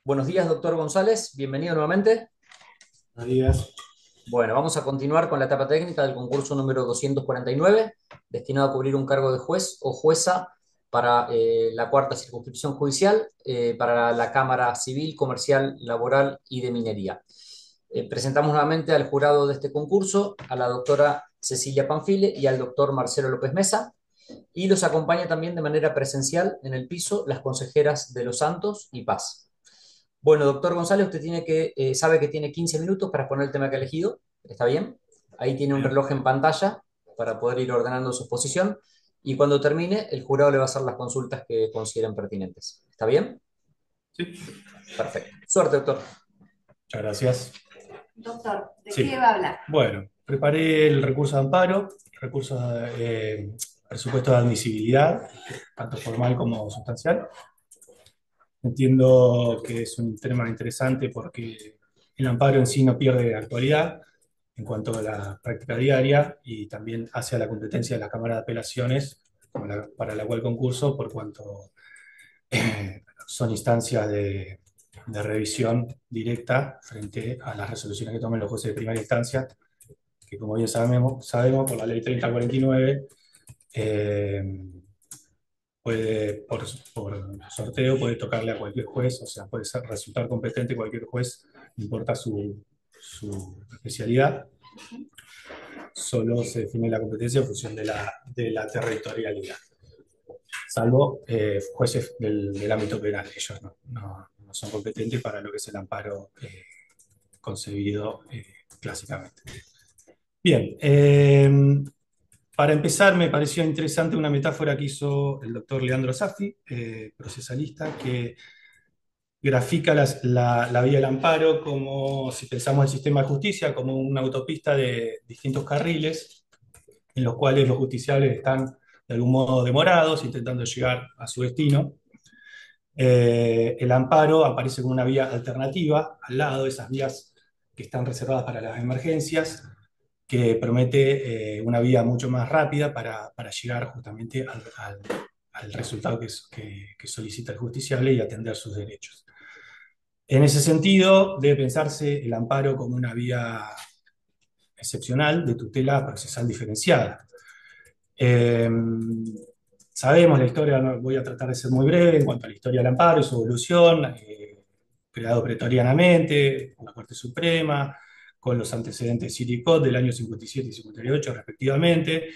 Buenos días, doctor González. Bienvenido nuevamente. Buenos días. Bueno, vamos a continuar con la etapa técnica del concurso número 249, destinado a cubrir un cargo de juez o jueza para la cuarta circunscripción judicial, para la Cámara Civil, Comercial, Laboral y de Minería. Presentamos nuevamente al jurado de este concurso, a la doctora Cecilia Panfile y al doctor Marcelo López Mesa, y los acompaña también de manera presencial en el piso las consejeras de Los Santos y Paz. Bueno, doctor González, usted sabe que tiene 15 minutos para exponer el tema que ha elegido. ¿Está bien? Ahí tiene un Bien. reloj en pantalla para poder ir ordenando su exposición. Y cuando termine, el jurado le va a hacer las consultas que consideren pertinentes. ¿Está bien? Sí, Perfecto. Suerte, doctor. muchas gracias. Doctor, ¿de qué Sí, va a hablar? bueno, preparé el recurso de amparo, recurso presupuesto de admisibilidad, tanto formal como sustancial. Entiendo que es un tema interesante porque el amparo en sí no pierde actualidad en cuanto a la práctica diaria y también hacia la competencia de la Cámara de Apelaciones, para la cual concurso, por cuanto son instancias de revisión directa frente a las resoluciones que tomen los jueces de primera instancia, que como bien sabemos por la ley 3049, eh, por sorteo puede tocarle a cualquier juez, o sea, resultar competente cualquier juez, no importa su especialidad, solo se define la competencia en función de la territorialidad, salvo jueces del ámbito penal. Ellos no son competentes para lo que es el amparo concebido clásicamente. Bien, para empezar me pareció interesante una metáfora que hizo el doctor Leandro Saffi, procesalista, que grafica la vía del amparo como, si pensamos el sistema de justicia, como una autopista de distintos carriles, en los cuales los justiciables están de algún modo demorados, intentando llegar a su destino. El amparo aparece como una vía alternativa al lado de esas vías que están reservadas para las emergencias, que promete una vía mucho más rápida para llegar justamente al resultado que solicita el justiciable y atender sus derechos. En ese sentido, debe pensarse el amparo como una vía excepcional de tutela procesal diferenciada. Eh, Sabemos la historia, no, voy a tratar de ser muy breve en cuanto a la historia del amparo y su evolución, creado pretorianamente por la Corte Suprema, con los antecedentes de Siricot del año 57 y 58 respectivamente,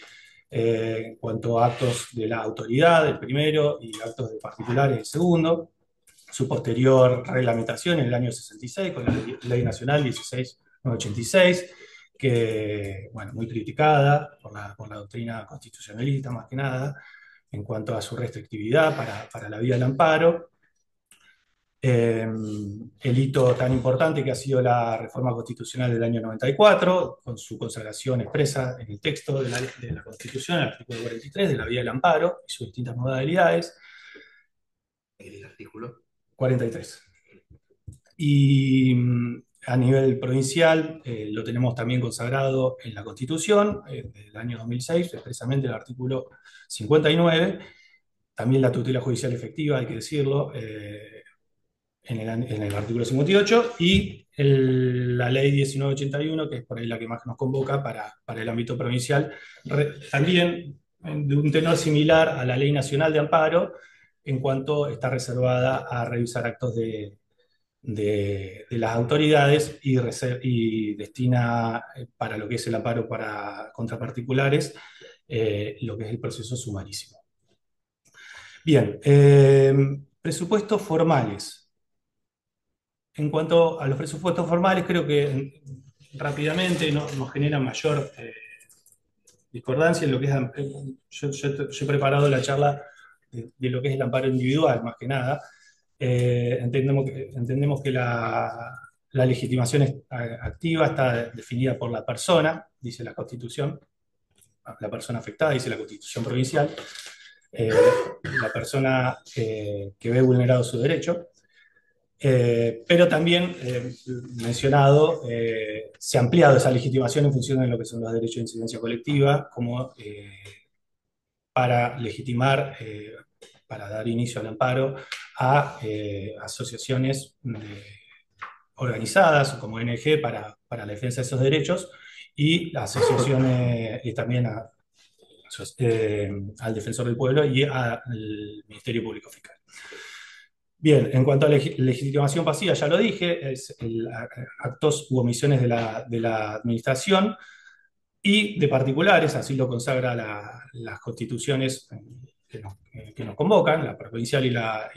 en cuanto a actos de la autoridad, el primero, y actos de particulares, el segundo, su posterior reglamentación en el año 66 con la Ley Nacional 1686, que, bueno, muy criticada por la doctrina constitucionalista más que nada, en cuanto a su restrictividad para la vía del amparo. El hito tan importante que ha sido la reforma constitucional del año 94, con su consagración expresa en el texto de la Constitución, el artículo 43, de la vía del amparo y sus distintas modalidades. El artículo 43. Y a nivel provincial lo tenemos también consagrado en la Constitución del año 2006, expresamente el artículo 59, también la tutela judicial efectiva, hay que decirlo, en el artículo 58, y la ley 1981, que es por ahí la que más nos convoca para el ámbito provincial, también de un tenor similar a la ley nacional de amparo, en cuanto está reservada a revisar actos de las autoridades y destina para lo que es el amparo contra particulares lo que es el proceso sumarísimo. Bien, presupuestos formales. En cuanto a los presupuestos formales, creo que rápidamente nos genera mayor discordancia en lo que es. Yo he preparado la charla de lo que es el amparo individual, más que nada. Entendemos que la legitimación activa está definida por la persona, dice la Constitución, la persona afectada, dice la Constitución provincial, eh, la persona que ve vulnerado su derecho. Pero también, mencionado, se ha ampliado esa legitimación en función de lo que son los derechos de incidencia colectiva, como para legitimar para dar inicio al amparo a asociaciones organizadas como ONG para la defensa de esos derechos y asociaciones y también al Defensor del Pueblo y al Ministerio Público Fiscal. Bien, en cuanto a legitimación pasiva, ya lo dije, es actos u omisiones de la administración y de particulares, así lo consagra las constituciones que nos convocan, la provincial y la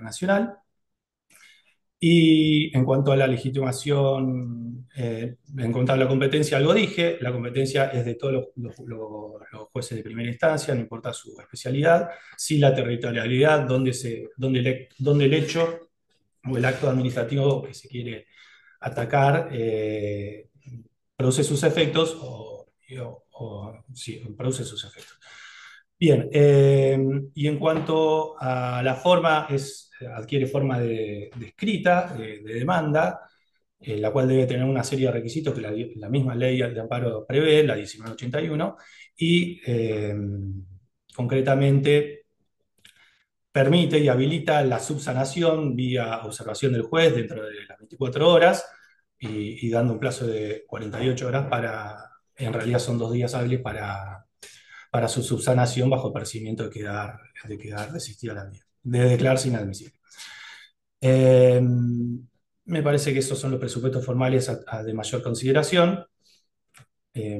nacional. Y en cuanto a la legitimación, en cuanto a la competencia, lo dije, la competencia es de todos los jueces de primera instancia, no importa su especialidad, sí la territorialidad, donde el hecho o el acto administrativo que se quiere atacar produce sus efectos sí, produce sus efectos. Bien, y en cuanto a la forma, adquiere forma de escrita, de demanda, la cual debe tener una serie de requisitos que la misma ley de amparo prevé, la 1981, y concretamente permite y habilita la subsanación vía observación del juez dentro de las 24 horas y dando un plazo de 48 horas en realidad son 2 días hábiles para su subsanación bajo percibimiento de quedar desistida la vía, de declararse inadmisible. Me parece que esos son los presupuestos formales de mayor consideración,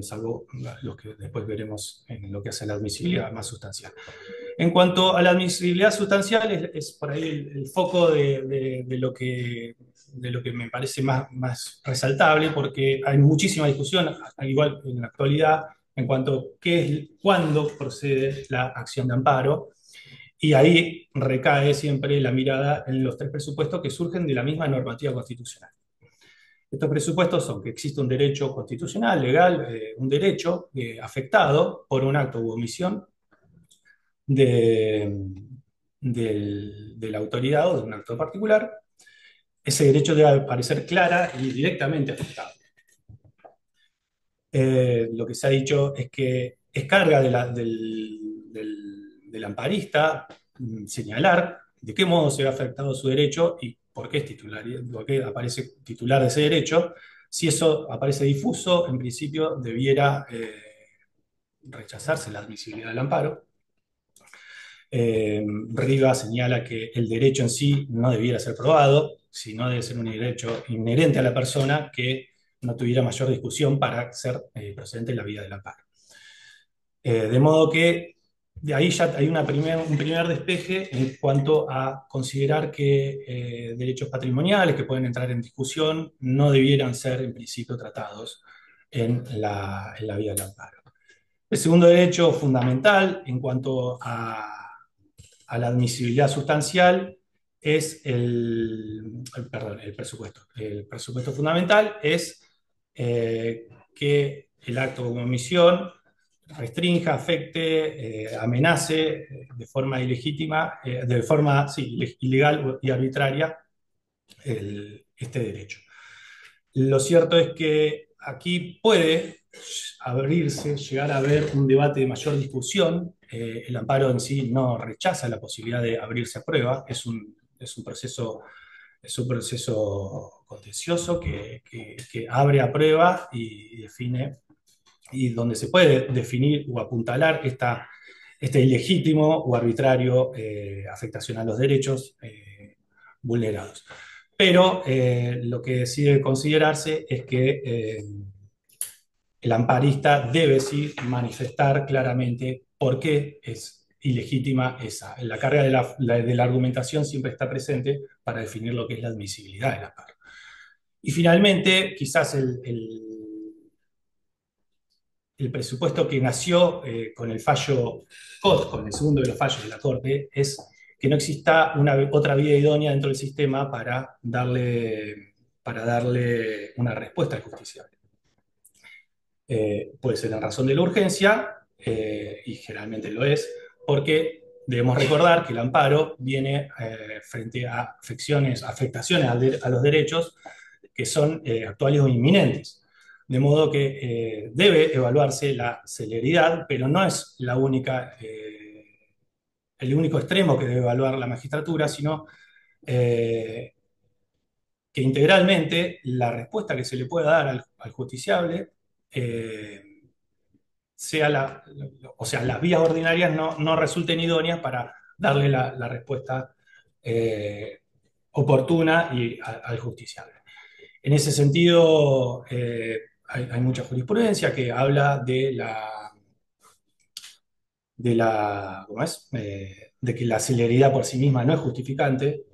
salvo los que después veremos en lo que hace a la admisibilidad más sustancial. En cuanto a la admisibilidad sustancial, es por ahí el foco de lo que me parece más resaltable, porque hay muchísima discusión, al igual que en la actualidad, en cuanto a cuándo procede la acción de amparo, y ahí recae siempre la mirada en los 3 presupuestos que surgen de la misma normativa constitucional. Estos presupuestos son que existe un derecho constitucional, legal, un derecho afectado por un acto u omisión de la autoridad o de un acto particular. Ese derecho debe aparecer clara y directamente afectado. Lo que se ha dicho es que es carga del amparista señalar de qué modo se ve afectado su derecho y por qué aparece titular de ese derecho. Si eso aparece difuso, en principio debiera rechazarse la admisibilidad del amparo. Riva señala que el derecho en sí no debiera ser probado, sino debe ser un derecho inherente a la persona que no tuviera mayor discusión para ser procedente de la vía del amparo. De modo que de ahí ya hay un primer despeje en cuanto a considerar que derechos patrimoniales que pueden entrar en discusión no debieran ser en principio tratados en la vía del amparo. El segundo derecho fundamental en cuanto a la admisibilidad sustancial es el presupuesto. El presupuesto fundamental es que el acto de omisión restrinja, afecte, amenace de forma ilegítima, de forma ilegal y arbitraria este derecho. Lo cierto es que aquí puede llegar a haber un debate de mayor discusión. El amparo en sí no rechaza la posibilidad de abrirse a prueba, es un proceso contencioso que abre a prueba y define, y donde se puede definir o apuntalar este ilegítimo o arbitrario afectación a los derechos vulnerados. Pero lo que decide considerarse es que el amparista debe sí manifestar claramente por qué es ilegítima esa. La carga de la argumentación siempre está presente para definir lo que es la admisibilidad del amparo. Y finalmente, quizás el presupuesto que nació con el fallo COT, con el segundo de los fallos de la Corte, es que no exista otra vía idónea dentro del sistema para darle una respuesta al justiciable. Puede ser en razón de la urgencia, y generalmente lo es, porque debemos recordar que el amparo viene frente a afectaciones a los derechos que son actuales o inminentes. De modo que debe evaluarse la celeridad, pero no es el el único extremo que debe evaluar la magistratura, sino que integralmente la respuesta que se le pueda dar al justiciable eh, sea o sea, las vías ordinarias no resulten idóneas para darle la respuesta eh, oportuna al justiciable. En ese sentido, hay mucha jurisprudencia que habla ¿cómo es? De que la celeridad por sí misma no es justificante,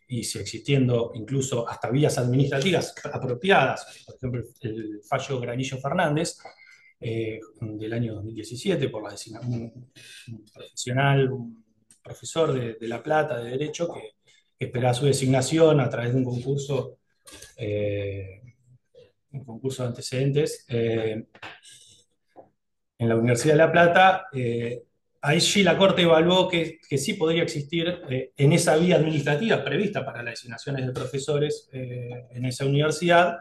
y si existiendo incluso hasta vías administrativas apropiadas, por ejemplo el fallo Granillo Fernández del año 2017 por un profesional, un profesor de La Plata de Derecho que esperaba su designación a través de eh, un concurso de antecedentes en la Universidad de La Plata. Ahí sí la Corte evaluó que sí podría existir en esa vía administrativa prevista para las designaciones de profesores en esa universidad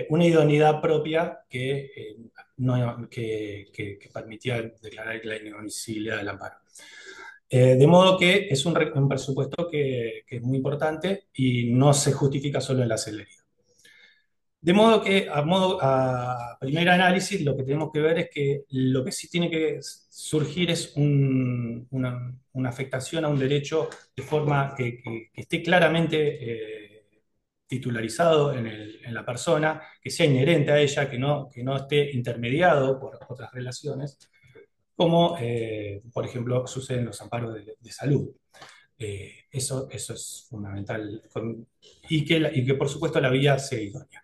una idoneidad propia que permitía declarar la inadmisibilidad del amparo. De modo que es un presupuesto que es muy importante y no se justifica solo en la celeridad. De modo que, a primer análisis, lo que tenemos que ver es que lo que sí tiene que surgir es una afectación a un derecho de forma que esté claramente titularizado en la persona, que sea inherente a ella, que no esté intermediado por otras relaciones, como, por ejemplo, sucede en los amparos de salud. Eso es fundamental, y que por supuesto la vía sea idónea.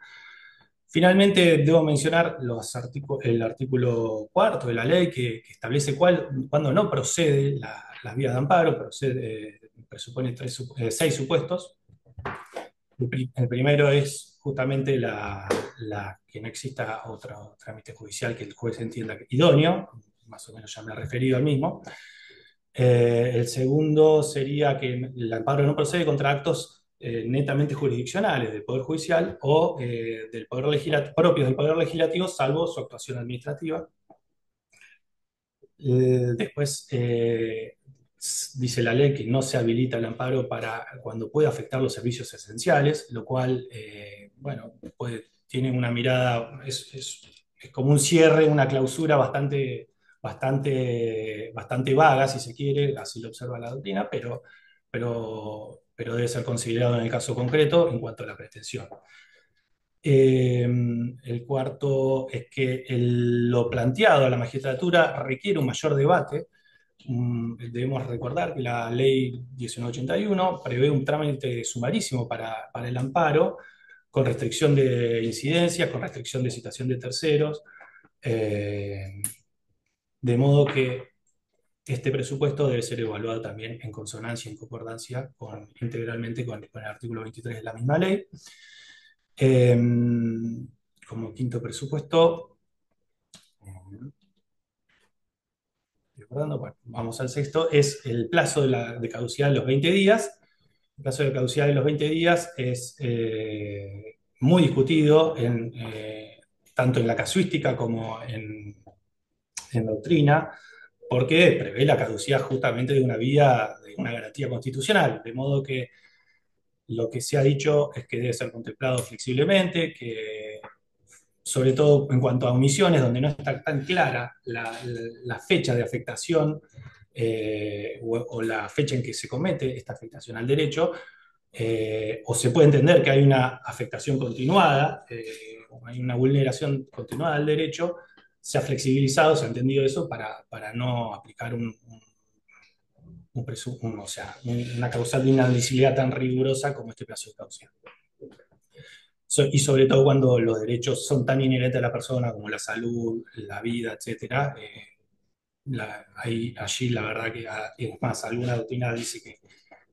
Finalmente, debo mencionar el artículo cuarto de la ley que establece cuándo no procede las vías de amparo, presupone 6 supuestos. El primero es justamente que no exista otro trámite judicial que el juez entienda idóneo, más o menos ya me he referido al mismo. El segundo sería que el amparo no procede contra actos netamente jurisdiccionales del Poder Judicial o propios del Poder Legislativo, salvo su actuación administrativa. Después dice la ley que no se habilita el amparo para cuando puede afectar los servicios esenciales, lo cual, bueno, tiene una mirada, es como un cierre, una clausura bastante vaga, si se quiere, así lo observa la doctrina, pero debe ser considerado en el caso concreto en cuanto a la pretensión. El cuarto es que lo planteado a la magistratura requiere un mayor debate. Debemos recordar que la ley 1981 prevé un trámite sumarísimo para el amparo, con restricción de incidencias, con restricción de citación de terceros, de modo que este presupuesto debe ser evaluado también en consonancia y en concordancia integralmente con el artículo 23 de la misma ley. Como quinto presupuesto, bueno, vamos al sexto, es el plazo de caducidad de los 20 días. El plazo de caducidad de los 20 días es muy discutido tanto en la casuística como en doctrina, porque prevé la caducidad justamente de una garantía constitucional, de modo que lo que se ha dicho es que debe ser contemplado flexiblemente, que sobre todo en cuanto a omisiones, donde no está tan clara la fecha de afectación o la fecha en que se comete esta afectación al derecho, o se puede entender que hay una afectación continuada, o hay una vulneración continuada del derecho, se ha flexibilizado, se ha entendido eso para no aplicar o sea, una causal de inadmisibilidad tan rigurosa como este plazo de caducidad. Y sobre todo cuando los derechos son tan inherentes a la persona como la salud, la vida, etc. Allí la verdad que es más, alguna doctrina dice que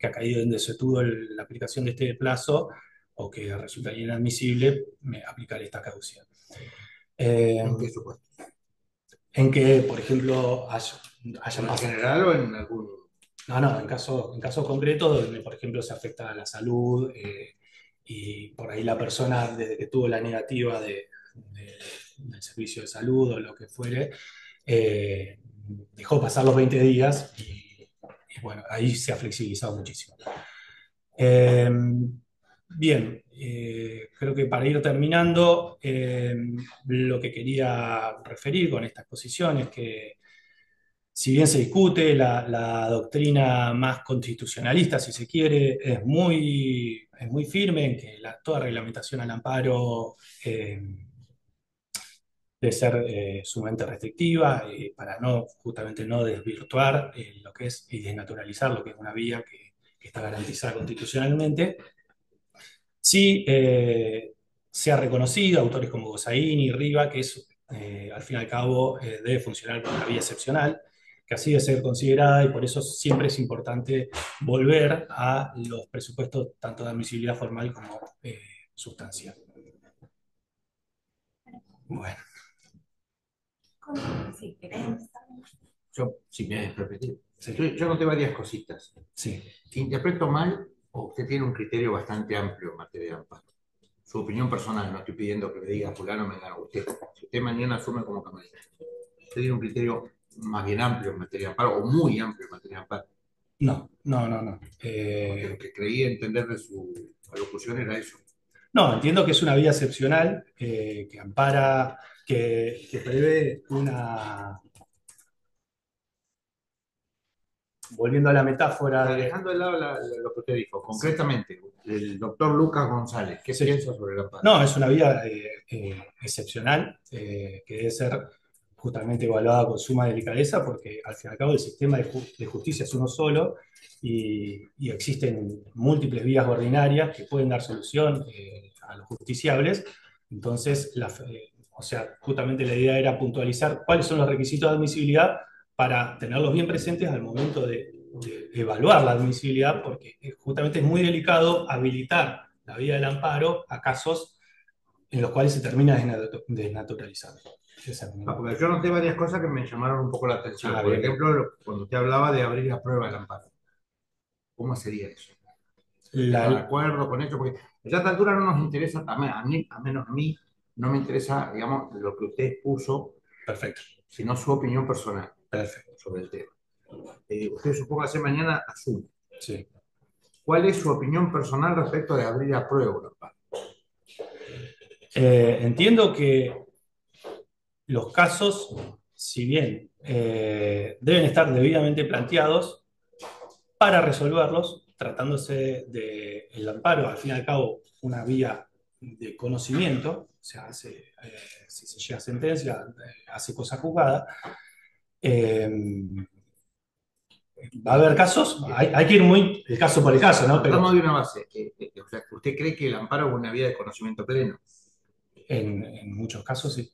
ha caído en desuetudo la aplicación de este plazo o que resulta inadmisible aplicar esta caducidad. ¿En qué supuesto? En que, por ejemplo, ¿En general o en algún? No, en casos concretos donde, por ejemplo, se afecta a la salud y por ahí la persona, desde que tuvo la negativa del servicio de salud o lo que fuere, dejó pasar los 20 días y bueno, ahí se ha flexibilizado muchísimo. Eh, Bien, creo que para ir terminando, lo que quería referir con esta exposición es que si bien se discute, la doctrina más constitucionalista, si se quiere, es muy firme en que toda reglamentación al amparo debe ser sumamente restrictiva para justamente no desvirtuar lo que es y desnaturalizar lo que es una vía que está garantizada constitucionalmente. Sí, se ha reconocido autores como Gossaini y Riva que es, al fin y al cabo, debe funcionar como una vía excepcional, que así debe ser considerada y por eso siempre es importante volver a los presupuestos tanto de admisibilidad formal como sustancial. Bueno, Si querés. Yo, si me permitir, sí, yo noté varias cositas. sí. ¿Interpreto mal o usted tiene un criterio bastante amplio en materia de amparo? Su opinión personal, no estoy pidiendo que me diga fulano, me gana usted. Si usted mañana asume como camarista, usted tiene un criterio más bien amplio en materia de amparo o muy amplio en materia de amparo. No, no, no, no. Porque lo que creí entender de su alocución era eso. No, entiendo que es una vía excepcional que ampara, que prevé volviendo a la metáfora de... Dejando de lado lo que usted dijo, concretamente, el doctor Lucas González, ¿qué Sí. piensa sobre el amparo? No, es una vía excepcional que debe ser justamente evaluada con suma delicadeza porque al fin y al cabo el sistema de justicia es uno solo y existen múltiples vías ordinarias que pueden dar solución a los justiciables. Entonces, o sea, justamente la idea era puntualizar cuáles son los requisitos de admisibilidad para tenerlos bien presentes al momento de evaluar la admisibilidad, porque justamente es muy delicado habilitar la vía del amparo a casos en los cuales se termina desnaturalizando. Porque yo noté varias cosas que me llamaron un poco la atención. Por Bien. ejemplo, cuando usted hablaba de abrir la prueba del amparo. ¿Cómo sería eso? ¿Está de La, acuerdo con eso? Porque ya a esta altura no nos interesa, a menos a mí, no me interesa, digamos, lo que usted expuso, perfecto, sino su opinión personal perfecto. sobre el tema. Usted supóngase mañana asume. Sí. ¿Cuál es su opinión personal respecto de abrir a prueba un amparo? Entiendo que los casos, si bien deben estar debidamente planteados, para resolverlos, tratándose del amparo, al fin y al cabo, una vía de conocimiento, o sea, si se llega a sentencia, hace cosa juzgada. Eh, Va a haber casos, hay que ir muy el caso por el caso, ¿no? Pero Partamos de una base. O sea, ¿usted cree que el amparo es una vía de conocimiento pleno? en muchos casos sí.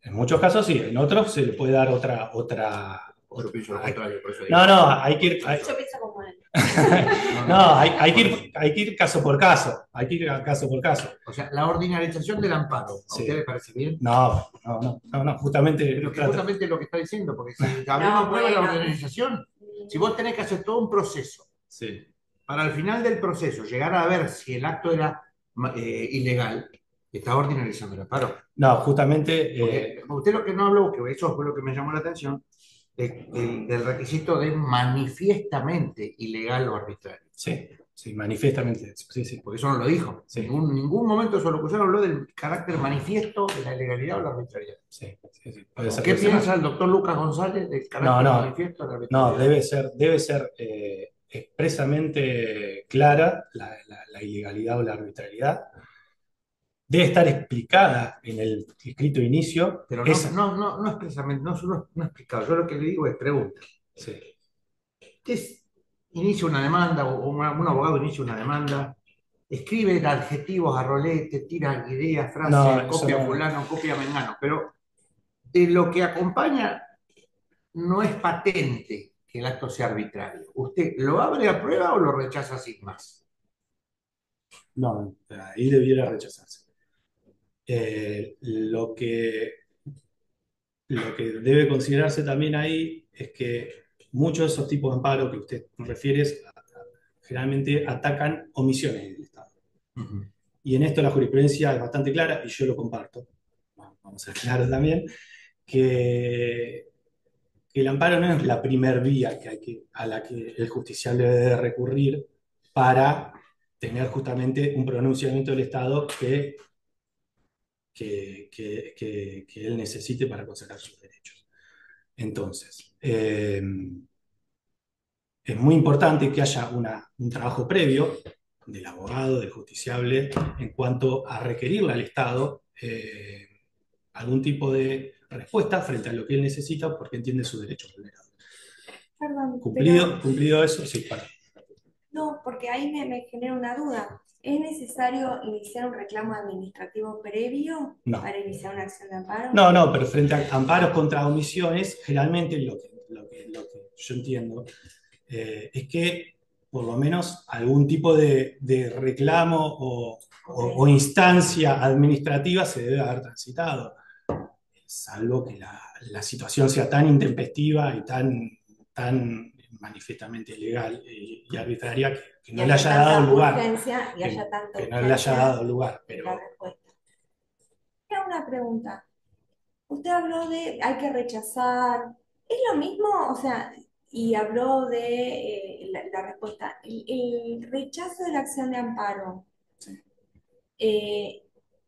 En muchos casos sí, en otros se le puede dar Yo pienso lo contrario, por eso digo. No, no, hay que ir. Yo pienso como él. No, hay que ir caso por caso. Hay que ir caso por caso. O sea, la ordinarización del amparo, ¿a Sí. usted le parece bien? No, no, no, no, no, justamente. Pero que justamente es lo que está diciendo, porque si abrimos No, prueba la bueno. ordinarización, si vos tenés que hacer todo un proceso, Sí. para al final del proceso llegar a ver si el acto era ilegal, está ordinarizando el amparo. No, justamente. Porque usted lo que no habló, que eso fue lo que me llamó la atención, del requisito de manifiestamente ilegal o arbitrario. Sí, sí, manifiestamente. Sí, sí. Porque eso no lo dijo. Sí. Ningún momento de su locución habló del carácter manifiesto de la ilegalidad o la arbitrariedad. Sí, sí, sí. Puede ser ¿Qué que sea. piensa el doctor Lucas González del carácter No, manifiesto de la arbitrariedad? no, debe ser expresamente clara la ilegalidad o la arbitrariedad. Debe estar explicada en el escrito de inicio. Pero no expresamente, no explicado. Yo lo que le digo es pregunta. Sí. Usted inicia una demanda o un abogado inicia una demanda, escribe adjetivos a rolete, tira ideas, frases, No, eso copia no. fulano, copia mengano, pero de lo que acompaña no es patente que el acto sea arbitrario. ¿Usted lo abre a prueba o lo rechaza sin más? No, ahí debiera rechazarse. Lo que debe considerarse también ahí es que muchos de esos tipos de amparo que usted refiere generalmente atacan omisiones del Estado. Uh-huh. Y en esto la jurisprudencia es bastante clara, y yo lo comparto, vamos a ser claros también, que que el amparo no es la primer vía a la que el justiciable debe recurrir para tener justamente un pronunciamiento del Estado que él necesite para conservar sus derechos. Entonces, es muy importante que haya un trabajo previo del abogado, del justiciable, en cuanto a requerirle al Estado algún tipo de respuesta frente a lo que él necesita porque entiende sus derechos vulnerados. Perdón, Cumplido eso, sí, para. no, porque ahí me genera una duda. ¿Es necesario iniciar un reclamo administrativo previo No. para iniciar una acción de amparo? No, pero frente a amparos contra omisiones, generalmente lo que yo entiendo es que por lo menos algún tipo de reclamo o instancia administrativa se debe haber transitado, salvo que la situación sea tan intempestiva y tan manifiestamente ilegal y arbitraria que no le haya dado lugar. Que no le haya dado lugar. Pero... La respuesta. Era una pregunta. Usted habló de hay que rechazar. ¿Es lo mismo? O sea, y habló de la respuesta. El rechazo de la acción de amparo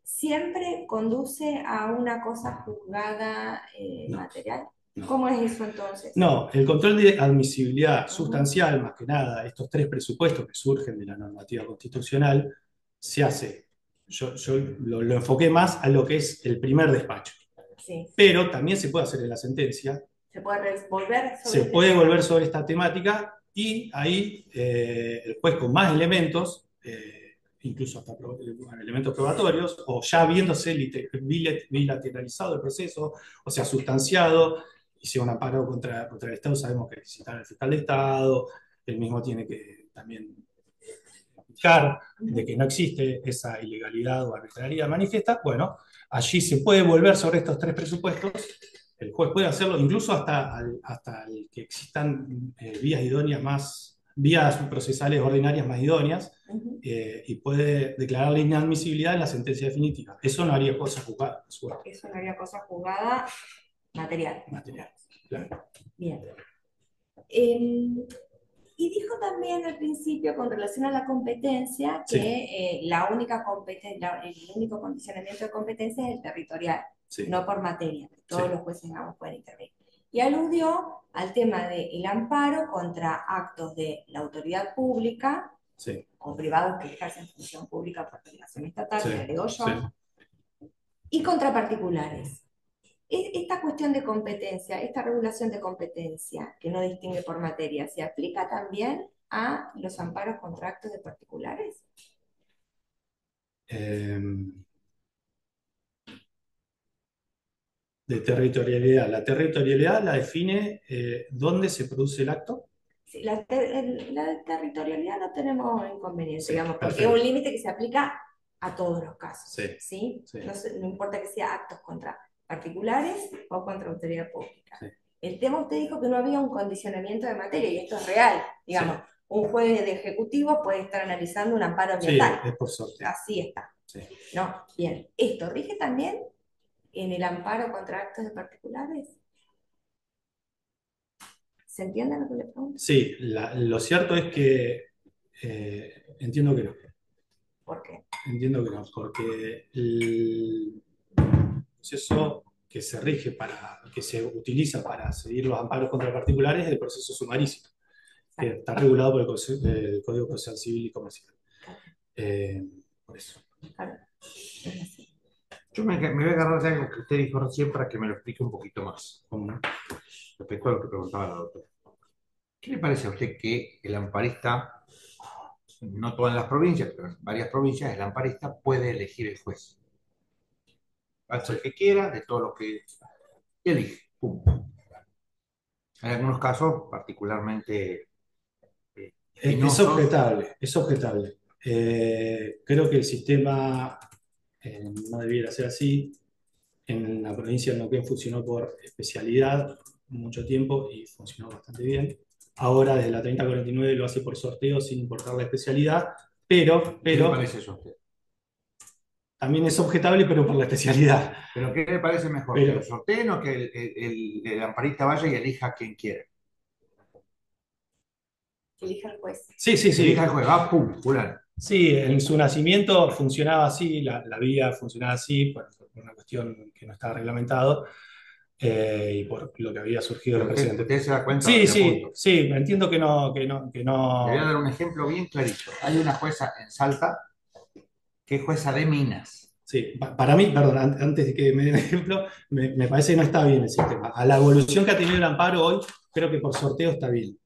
siempre conduce a una cosa juzgada No. material. No. ¿Cómo es eso entonces? No, el control de admisibilidad sustancial, más que nada, estos tres presupuestos que surgen de la normativa constitucional, se hace. Yo lo enfoqué más a lo que es el primer despacho. Sí. Pero también se puede hacer en la sentencia. Se puede volver sobre esta temática y ahí el juez con más elementos, incluso hasta elementos probatorios, o ya viéndose bilateralizado el proceso, o sea, sustanciado, y si un amparo contra el Estado, sabemos que necesitan el fiscal de Estado, él mismo tiene que también indicar de que no existe esa ilegalidad o arbitrariedad manifiesta. Bueno, allí se puede volver sobre estos tres presupuestos. El juez puede hacerlo incluso hasta el que existan vías procesales ordinarias más idóneas, y puede declarar la inadmisibilidad en la sentencia definitiva. Eso no haría cosa juzgada. Eso no haría cosa juzgada material. Claro. Bien. Y dijo también al principio, con relación a la competencia, que el único condicionamiento de competencia es el territorial, no por materia. Todos los jueces, digamos, pueden intervenir. Y aludió al tema del amparo contra actos de la autoridad pública o privados que ejercen función pública por obligación estatal, que agrego yo, y contra particulares. Esta cuestión de competencia, esta regulación de competencia que no distingue por materia, ¿se aplica también a los amparos contra actos de particulares? De territorialidad. La territorialidad la define dónde se produce el acto. Sí, la territorialidad no tenemos inconveniente, digamos, porque es un límite que se aplica a todos los casos. ¿Sí? No importa que sea actos contra particulares o contra autoridad pública. El tema, usted dijo que no había un condicionamiento de materia, y esto es real. Digamos, un juez de ejecutivo puede estar analizando un amparo ambiental. Sí, es por sorteo. Así está. No, bien. ¿Esto rige también en el amparo contra actos de particulares? ¿Se entiende lo que le pregunto? Sí, lo cierto es que entiendo que no. ¿Por qué? Entiendo que no, porque el proceso que se utiliza para seguir los amparos contra particulares es el proceso sumarísimo, que está regulado por el Código Procesal Civil y Comercial. Por eso. Claro. Yo me voy a agarrar de algo que usted dijo recién para que me lo explique un poquito más, respecto a lo que preguntaba la doctora. ¿Qué le parece a usted que el amparista, no todas las provincias, pero en varias provincias, el amparista puede elegir el juez? Hace el que quiera, de todo lo que elige. Pum. Hay algunos casos particularmente es objetable. Creo que el sistema no debiera ser así. En la provincia de Neuquén funcionó por especialidad mucho tiempo y funcionó bastante bien. Ahora desde la 3049 lo hace por sorteo sin importar la especialidad, pero... ¿Qué le parece eso a usted? también es objetable, pero por la especialidad. ¿Pero qué le parece mejor? Pero, ¿Que lo sorteen o que el amparista vaya y elija a quien quiere? Que elija el juez. sí, sí, Que elija sí. el juez, pum, fulano. Sí, en su nacimiento funcionaba así, la vía funcionaba así, por una cuestión que no estaba reglamentado, y por lo que había surgido Pero los usted, precedentes. usted se da cuenta, Sí, le sí, apunto. sí, entiendo que no, que no, que Le voy a no. dar un ejemplo bien clarito. Hay una jueza en Salta que es jueza de Minas. Sí, para mí, perdón, antes de que me den ejemplo, me parece que no está bien el sistema. A la evolución que ha tenido el amparo hoy, creo que por sorteo está bien.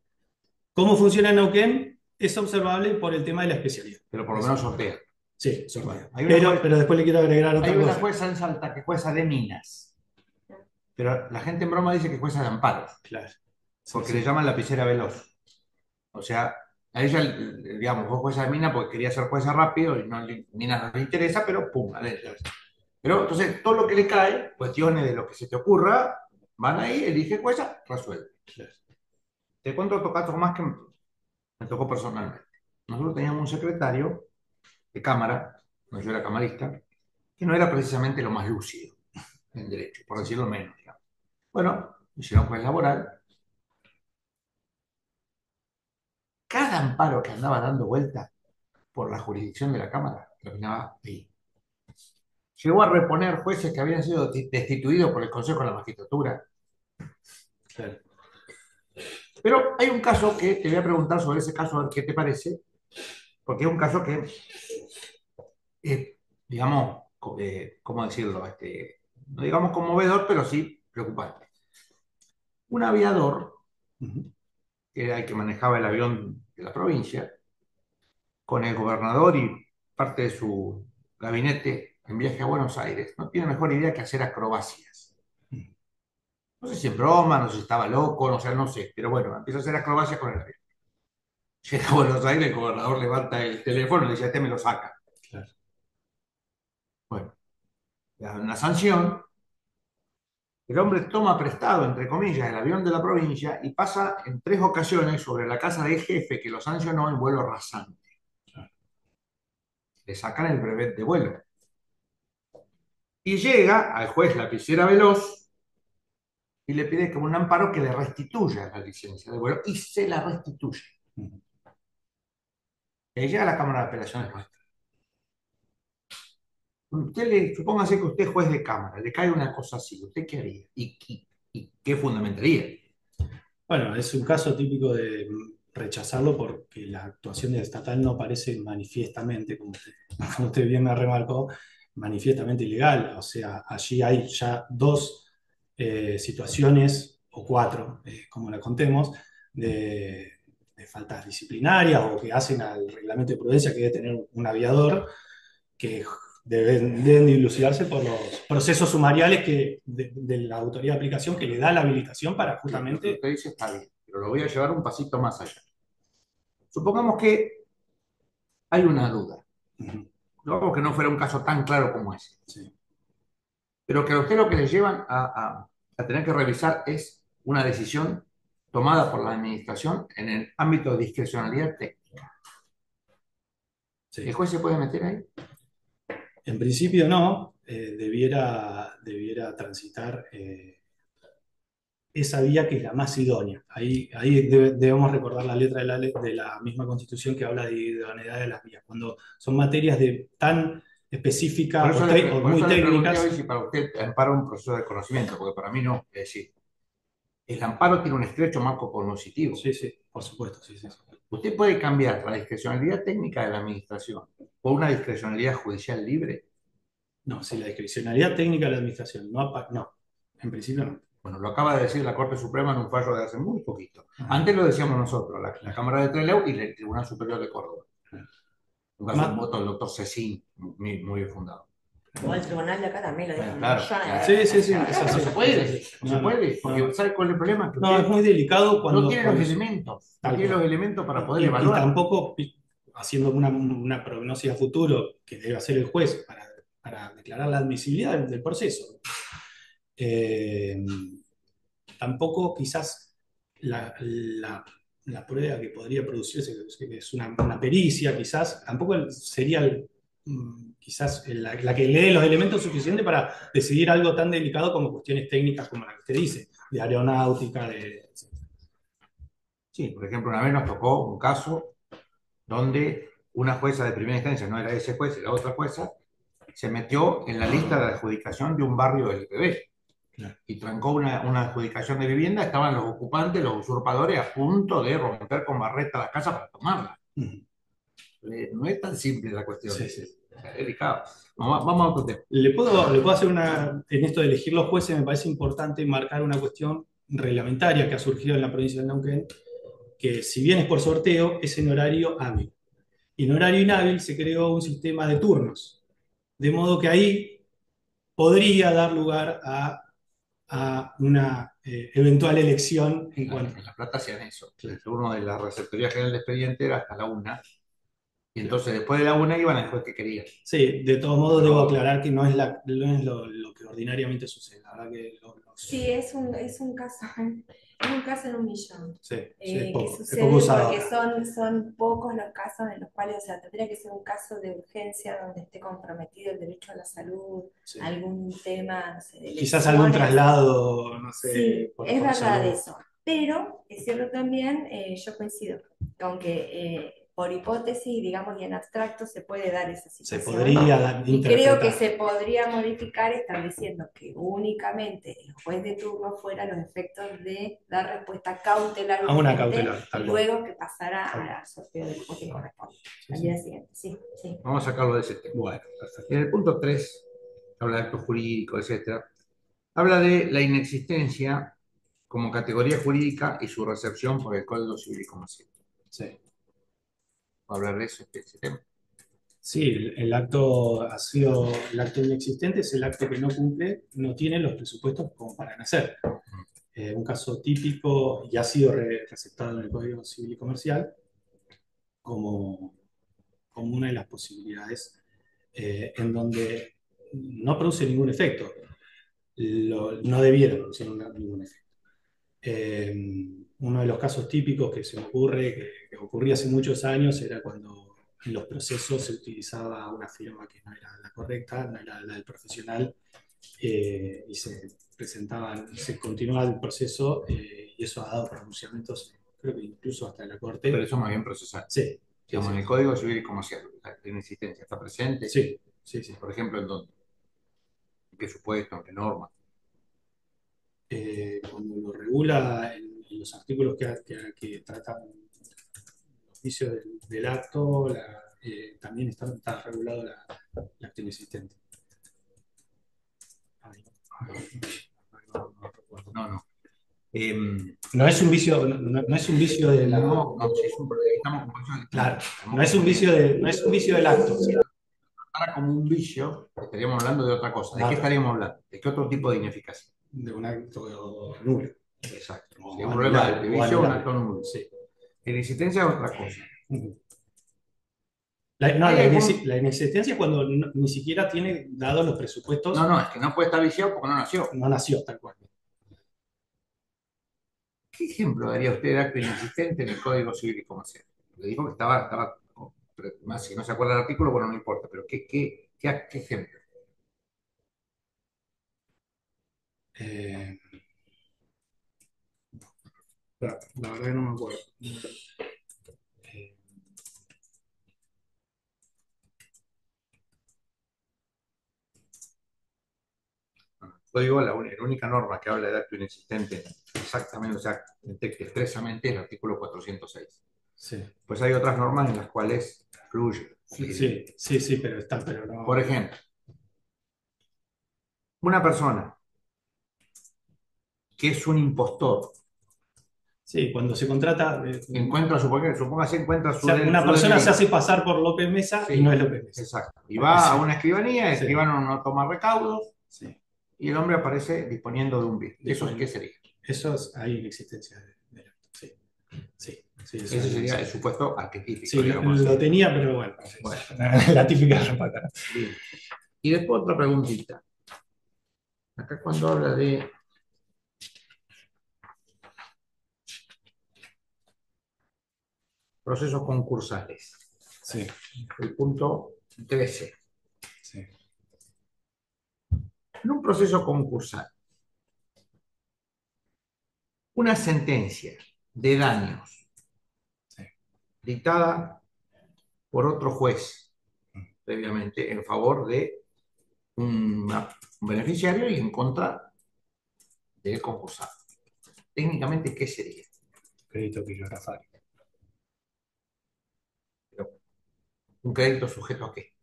¿Cómo funciona en Neuquén? Es observable por el tema de la especialidad. Pero por lo menos sortea. Sí, sorteo. Hay Pero después le quiero agregar hay otra una cosa. jueza en Salta que es jueza de Minas. Pero la gente en broma dice que es jueza de amparos, Claro. Sí, porque le sí. llaman lapicera veloz. O sea, a ella, digamos, fue jueza de Minas porque quería ser jueza rápido y no, Minas no le interesa, pero pum, adentro. Pero entonces todo lo que le cae, cuestiones de lo que se te ocurra, van ahí, elige jueza, resuelve. Claro. Te cuento otro caso más que me tocó personalmente. Nosotros teníamos un secretario de cámara, no, yo era camarista, que no era precisamente lo más lúcido en derecho, por decirlo menos, digamos. Bueno, hicieron juez laboral. Cada amparo que andaba dando vuelta por la jurisdicción de la Cámara terminaba ahí. Llegó a reponer jueces que habían sido destituidos por el Consejo de la Magistratura. Claro. Pero hay un caso que te voy a preguntar sobre ese caso, a ver qué te parece, porque es un caso que digamos, ¿cómo decirlo? No digamos conmovedor, pero sí preocupante. Un aviador, Ujú. que era el que manejaba el avión de la provincia, con el gobernador y parte de su gabinete en viaje a Buenos Aires, no tiene mejor idea que hacer acrobacias. No sé si en broma, no sé si estaba loco, no sé, no sé, pero bueno, empieza a hacer acrobacias con el avión. Llega a Buenos Aires, el gobernador levanta el teléfono y le dice, este me lo saca. Claro. Bueno, le dan una sanción. El hombre toma prestado, entre comillas, el avión de la provincia y pasa en 3 ocasiones sobre la casa del jefe que lo sancionó en vuelo rasante. Le sacan el brevet de vuelo. Y llega al juez Lapicera Veloz y le pide como un amparo que le restituya la licencia de vuelo y se la restituye. Ujú. Y ahí llega a la Cámara de Apelaciones nuestra. Supóngase que usted es juez de cámara, le cae una cosa así, ¿usted qué haría? ¿Y qué fundamentaría? Bueno, es un caso típico de rechazarlo porque la actuación del estatal no parece manifiestamente, como usted bien me remarcó, manifiestamente ilegal. O sea, allí hay ya dos situaciones, o cuatro, como la contemos, de faltas disciplinarias o que hacen al reglamento de prudencia que debe tener un aviador, que deben dilucidarse por los procesos sumariales de la autoridad de aplicación que le da la habilitación para Lo que justamente. usted dice está bien, pero lo voy a llevar un pasito más allá. Supongamos que hay una duda. Ujú. Supongamos que no fuera un caso tan claro como ese. Sí, Pero que a usted lo que le llevan a tener que revisar es una decisión tomada por la administración en el ámbito de discrecionalidad técnica. ¿El sí. juez se puede meter ahí? En principio no, debiera transitar esa vía que es la más idónea. Ahí debemos recordar la letra de la misma Constitución que habla de idoneidad de las vías. Cuando son materias tan Por específicas eso o por muy eso le pregunté hoy técnicas. si para usted ampara un proceso de conocimiento, porque para mí no. Es decir, el amparo tiene un estrecho marco cognoscitivo. Sí, sí, por supuesto, sí, sí. Usted puede cambiar la discrecionalidad técnica de la administración por una discrecionalidad judicial libre. No, si la discrecionalidad técnica de la administración no, en principio no. Bueno, lo acaba de decir la Corte Suprema en un fallo de hace muy poquito. Ajá. Antes lo decíamos nosotros, la Claro, Cámara de Trelew y el Tribunal Superior de Córdoba. claro. Un caso, un Ma- voto del doctor Cecín, muy, muy fundado. O el tribunal de acá también lo dijo Claro, millones de Sí, veces. sí, sí, es No así. se puede, Es así. no se puede, porque no. ¿sabe cuál es el problema? Que No, es usted muy delicado no tiene los cuando elementos, no tal tiene los cual. elementos para poder Y evaluar. tampoco haciendo una prognosis a futuro que debe hacer el juez para declarar la admisibilidad del proceso. Eh, Tampoco quizás la prueba que podría producirse, que es una pericia, quizás, tampoco sería quizás la que lee los elementos suficientes para decidir algo tan delicado como cuestiones técnicas como la que usted dice, de aeronáutica, de... Sí, por ejemplo, una vez nos tocó un caso donde una jueza de primera instancia, no era ese juez, era otra jueza, se metió en la lista de adjudicación de un barrio del IPB y trancó una adjudicación de vivienda. Estaban los ocupantes, los usurpadores, a punto de romper con barreta la casa para tomarla. No es tan simple la cuestión. Sí, sí. Es delicado. Vamos a otro tema. Le puedo hacer en esto de elegir los jueces, me parece importante marcar una cuestión reglamentaria que ha surgido en la provincia de Neuquén, que si bien es por sorteo, es en horario hábil. Y en horario inhábil se creó un sistema de turnos, de modo que ahí podría dar lugar a una eventual elección en cuanto... En La Plata hacían eso. El turno de la Receptoría General de Expediente era hasta la 1. Y entonces después de la 1 iban al juez que querían. Sí, de todos modos debo aclarar que no es lo que ordinariamente sucede. La verdad que Sí, es un caso, es un caso en un millón. Sí, Que es sucede poco usado. porque son pocos los casos en los cuales, o sea, tendría que ser un caso de urgencia donde esté comprometido el derecho a la salud, Sí. algún tema, no sé, de Quizás algún elecciones. traslado, no sé. Sí, por es verdad salud. eso. Pero es cierto también, yo coincido con que por hipótesis, digamos, y en abstracto se puede dar esa Se situación. podría Y creo que interpretar. se podría modificar estableciendo que únicamente el juez de turno fuera los efectos de dar respuesta cautelar A una urgente, cautelar, tal y cual. luego que pasara al sorteo del juez que corresponde. Al día siguiente, sí, sí. Vamos a sacarlo de ese tema. Bueno, perfecto. En el punto 3, habla de actos jurídicos, etc. Habla de la inexistencia como categoría jurídica y su recepción por el Código Civil y Comercial. Sí. ¿Va a hablar de eso, ese tema? Sí, el acto inexistente es el acto que no cumple, no tiene los presupuestos como para nacer. Un caso típico, y ha sido receptado en el Código Civil y Comercial como una de las posibilidades en donde no produce ningún efecto. No debiera producir ningún efecto. Uno de los casos típicos que se me ocurre, que ocurría hace muchos años, era cuando en los procesos se utilizaba una firma que no era la correcta, no era la del profesional, y se continuaba el proceso, y eso ha dado pronunciamientos, creo que incluso hasta la Corte. Pero eso más bien procesal. Sí. Digamos, Sí, en el Código Civil y Comercial, la inexistencia está presente. sí, sí, sí. Por ejemplo, ¿en dónde? ¿En qué supuesto? ¿En qué norma? Cuando lo regula en los artículos que tratan los vicios del acto, también está regulado la acción existente. No, no. No es un vicio, no es un vicio de la... No, sí, estamos con cosas distintas. Claro, no es un vicio del acto. Ahora, como un vicio, estaríamos hablando de otra cosa. ¿De qué estaríamos hablando? ¿De qué otro tipo de ineficacia? De un acto nulo. Exacto. O Si hay un problema de vicio, un anulable. acto nulo. Sí. Inexistencia es otra cosa. La inexistencia es cuando ni siquiera tiene dados los presupuestos. No, es que no puede estar viciado porque no nació. No nació tal cual. ¿Qué ejemplo daría usted de acto inexistente en el Código Civil y Comercial? Le dijo que estaba más si no se acuerda del artículo, bueno, no importa, pero ¿qué ejemplo? La verdad que no me acuerdo. El código, la única norma que habla de acto inexistente, exactamente, o sea, expresamente, es el artículo 406. Sí. Pues hay otras normas en las cuales fluye. Sí, pero no. Por ejemplo, una persona que es un impostor, Sí, cuando se contrata. supóngase encuentra O sea, una persona se hace pasar por López Mesa y no es López Mesa. Exacto. Y va a una escribanía, el Sí. escribano no toma recaudos, Sí. y el hombre aparece disponiendo de un bien. ¿Eso qué sería? Eso hay inexistencia del acto. Sí. Ese sería el supuesto arquetípico. Sí, lo tenía, pero bueno. La típica repata. Bien. Y después otra preguntita. Acá cuando habla de procesos concursales, Sí. el punto 13. Sí. En un proceso concursal, una sentencia de daños Sí. dictada por otro juez previamente en favor de un beneficiario y en contra del concursado. Técnicamente, ¿qué sería? Crédito bibliografario. ¿Un crédito sujeto a qué?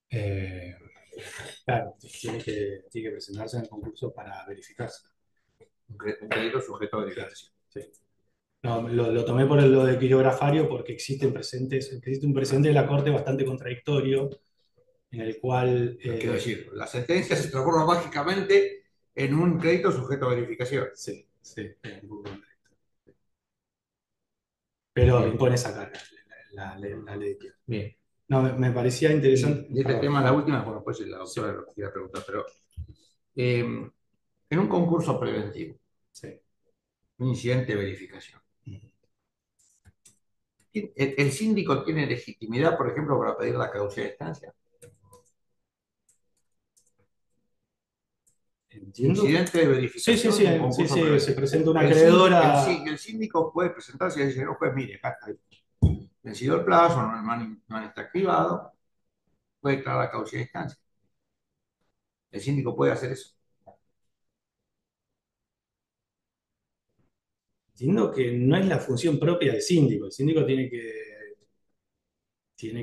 Eh, claro, tiene que presentarse en el concurso para verificarse. Un crédito sujeto a verificación. Sí. No, lo tomé por lo de bibliografario porque existe un precedente de la Corte bastante contradictorio en el cual... Quiero decir, la sentencia se transforma mágicamente en un crédito sujeto a verificación. sí, sí, es un poco contradictorio. Pero Bien. impone esa carga la ley. Bien. No, me parecía interesante. Y este Perdón. tema, la última, bueno, pues la doctora lo quiera preguntar, pero en un concurso preventivo, Sí. un incidente de verificación, ¿el síndico tiene legitimidad, por ejemplo, para pedir la caducidad de estancia? Entiendo. Incidente de Sí, verificación sí, en un concurso preventivo. se presenta una acreedora. acreedora. El síndico puede presentarse y decir, no, pues mire, acá está vencido el plazo, no está activado, puede declarar la caducidad de estancia. El síndico puede hacer eso. Entiendo que no es la función propia del síndico. El síndico tiene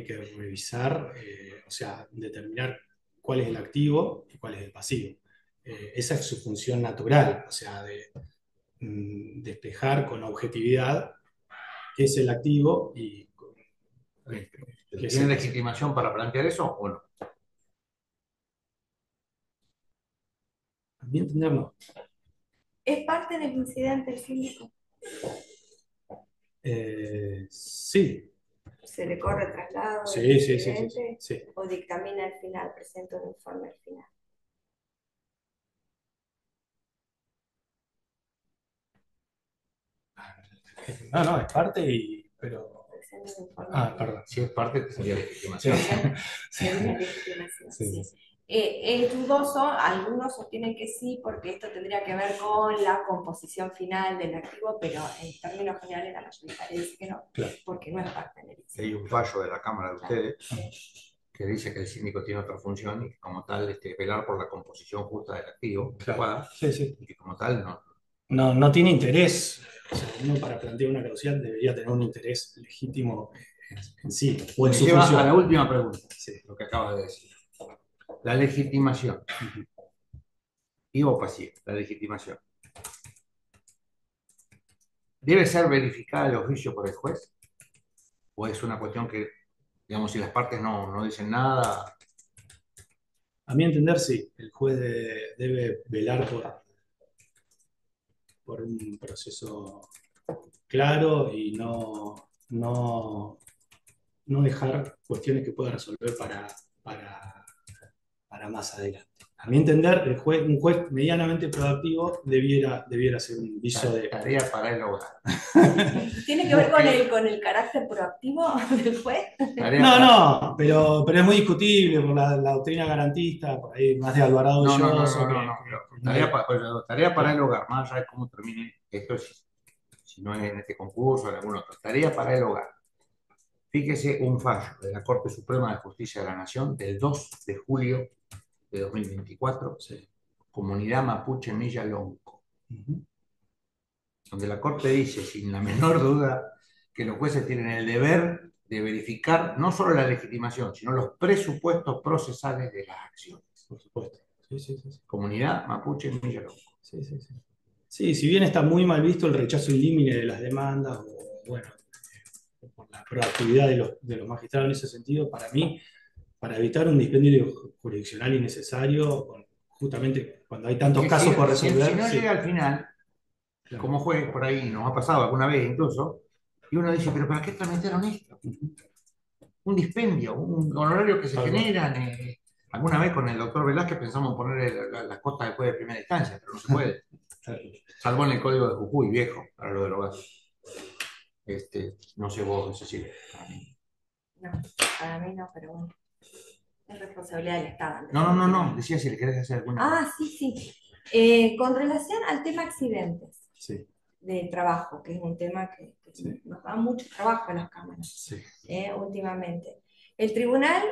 que revisar, o sea, determinar cuál es el activo y cuál es el pasivo. Esa es su función natural, o sea, de despejar con objetividad qué es el activo y qué es ¿Tiene el pasivo. legitimación para plantear eso o no? A mi entender, no. ¿Es parte del incidente el síndico? Sí, ¿Se le corre traslado del sí, sí, sí, incidente? sí. ¿O dictamina al final, presenta un informe al final? No, no, es parte pero... Presenta un informe Ah, al final. perdón. Si es parte, sería legitimación. Sería legitimación, Sí. sí. Es dudoso, algunos sostienen que sí, porque esto tendría que ver con la composición final del activo, pero en términos generales la mayoría dice que no, Claro. porque no es parte del incidente. Hay un fallo de la Cámara de ustedes Sí. que dice que el síndico tiene otra función y que como tal velar por la composición justa del activo Claro. adecuada, Sí. y que como tal no. No tiene interés. O sea, uno para plantear una caducidad debería tener un interés legítimo en sí, o en Me su lleva función. a la última pregunta, Sí. lo que acaba de decir. La legitimación. Activa o pasiva, la legitimación. ¿Debe ser verificada el oficio por el juez? ¿O es una cuestión que, digamos, si las partes no dicen nada? A mi entender, sí. El juez debe velar por un proceso claro y no dejar cuestiones que pueda resolver para más adelante. A mi entender, un juez medianamente proactivo debiera hacer un viso de... Tarea para el hogar. ¿Tiene que ver con el carácter proactivo del juez? No, pero es muy discutible por la doctrina garantista, por ahí más de Alvarado y Lloso. Tarea para el hogar, más allá de cómo termine esto, si no es en este concurso o en algún otro. Tarea para el hogar. Fíjese un fallo de la Corte Suprema de Justicia de la Nación del 2 de julio de 2024, Sí. Comunidad Mapuche Milla Lonco, donde la Corte dice, sin la menor duda, que los jueces tienen el deber de verificar no solo la legitimación, sino los presupuestos procesales de las acciones. Por supuesto. Sí. Comunidad Mapuche Milla Lonco. Sí. Sí, si bien está muy mal visto el rechazo ilímite de las demandas, o bueno, por la proactividad de los magistrados en ese sentido, para mí, para evitar un dispendio jurisdiccional innecesario, justamente cuando hay tantos casos por resolver. Si no sí. llega al final, Claro. como juez, por ahí nos ha pasado alguna vez incluso, y uno dice, pero ¿para qué tramitaron esto? Un dispendio, un honorario que se generan. Alguna vez con el doctor Velázquez pensamos en poner las costas después de primera instancia, pero no se puede. Salvo en el código de Jujuy, viejo, para lo de los gatos. No sé vos, Cecilia, para mí. No, para mí no, pero bueno. Es responsabilidad del Estado. No. Decía si le querés hacer alguna. Sí. Con relación al tema accidentes Sí, de trabajo, que es un tema que sí, nos da mucho trabajo a las cámaras sí. últimamente. El Tribunal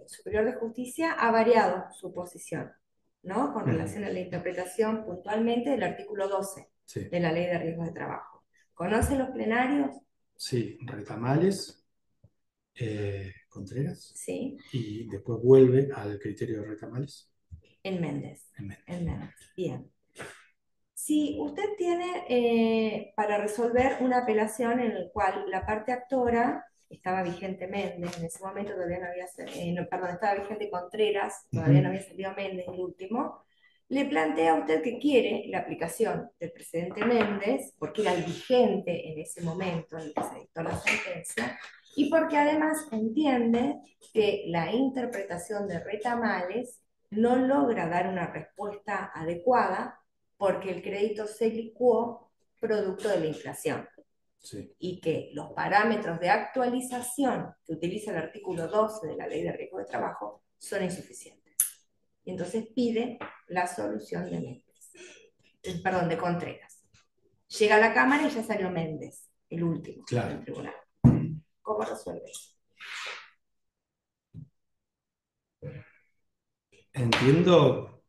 Superior de Justicia ha variado su posición, ¿no? Con relación a la interpretación puntualmente del artículo 12 Sí. de la Ley de Riesgos de Trabajo. ¿Conocen los plenarios? Sí, Retamales, Contreras, Sí. y después vuelve al criterio de Retamales. En Méndez. En Méndez. En Méndez. Bien. Si usted tiene para resolver una apelación en la cual la parte actora estaba vigente Méndez, en ese momento todavía no había, perdón, estaba vigente Contreras, todavía no había salido Méndez el último, le plantea a usted que quiere la aplicación del precedente Méndez, porque era el vigente en ese momento en el que se dictó la sentencia, y porque además entiende que la interpretación de Retamales no logra dar una respuesta adecuada porque el crédito se licuó producto de la inflación. Sí. Y que los parámetros de actualización que utiliza el artículo 12 de la Ley de Riesgo de Trabajo son insuficientes. Y entonces pide la solución de Méndez, perdón, de Contreras. Llega a la Cámara y ya salió Méndez, el último, Claro. del tribunal. ¿Cómo resuelve eso? Entiendo.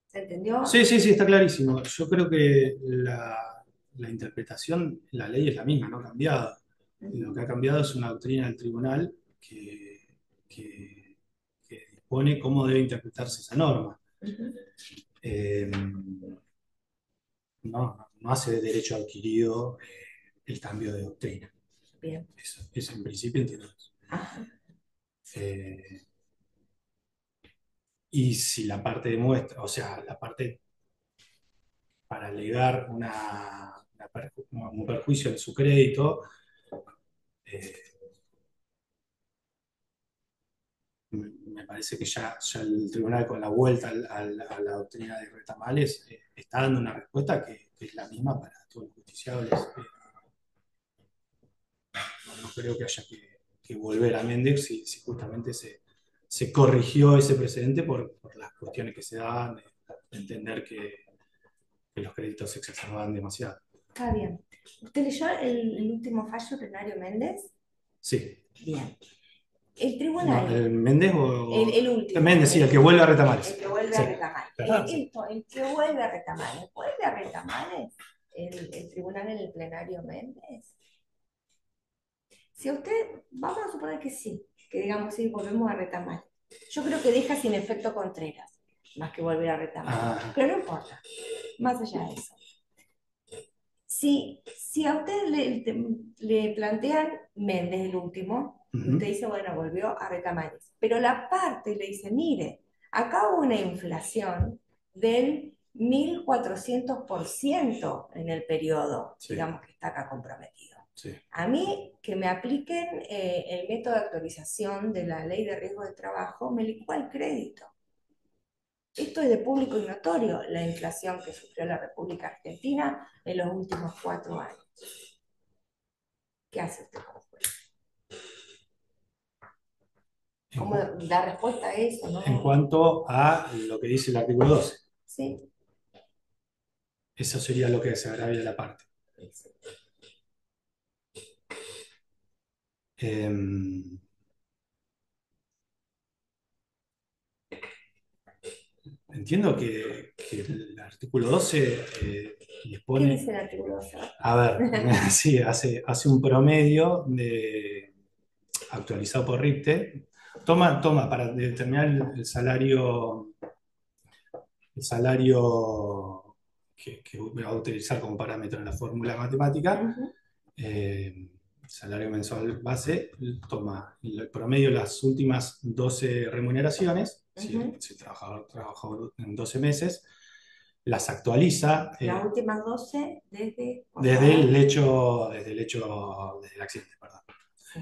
¿Se entendió? Sí, está clarísimo. Yo creo que la interpretación, la ley es la misma, no ha cambiado. Lo que ha cambiado es una doctrina del tribunal que dispone cómo debe interpretarse esa norma. Eh, no hace de derecho adquirido el cambio de doctrina. Bien. Eso en principio entiendo eso. Y si la parte demuestra, o sea, la parte para alegar un perjuicio de su crédito, me parece que ya el tribunal, con la vuelta a la doctrina de Retamales, está dando una respuesta que es la misma para todos los justiciables. No creo que haya que volver a Méndez si justamente se corrigió ese precedente por las cuestiones que se daban, de entender que los créditos se exacerbaban demasiado. Está bien. ¿Usted leyó el último fallo plenario Méndez? Sí. Bien. El tribunal. No, ¿el Méndez o...? El último. Méndez, sí, el que vuelve a Retamales. El que vuelve a Retamales. El que vuelve a Retamales. ¿Vuelve a Retamales el tribunal en el plenario Méndez? Si usted, vamos a suponer que sí, que digamos sí, volvemos a Retamales. Yo creo que deja sin efecto Contreras, más que volver a Retamales. Pero no importa, más allá de eso. Si a usted le plantean Méndez el último, usted dice, bueno, volvió a Retamales. Pero la parte le dice, mire, acá hubo una inflación del 1400% en el periodo, digamos que está acá comprometido. Sí. A mí, que me apliquen el método de actualización de la Ley de Riesgo de Trabajo, me licúa el crédito. Esto es de público y notorio, la inflación que sufrió la República Argentina en los últimos 4 años. ¿Qué hace usted como juez? ¿Cómo da respuesta a eso? ¿No? En cuanto a lo que dice el artículo 12. Sí. Eso sería lo que se agravia la parte. Entiendo que el artículo 12 dispone... ¿Qué dice el artículo 12? A ver, sí, hace un promedio actualizado por RIPTE. Toma para determinar el salario que va a utilizar como parámetro en la fórmula matemática. El salario mensual base toma el promedio de las últimas 12 remuneraciones, si el trabajador trabajó en 12 meses, las actualiza. Las últimas 12 desde el accidente, perdón. Sí.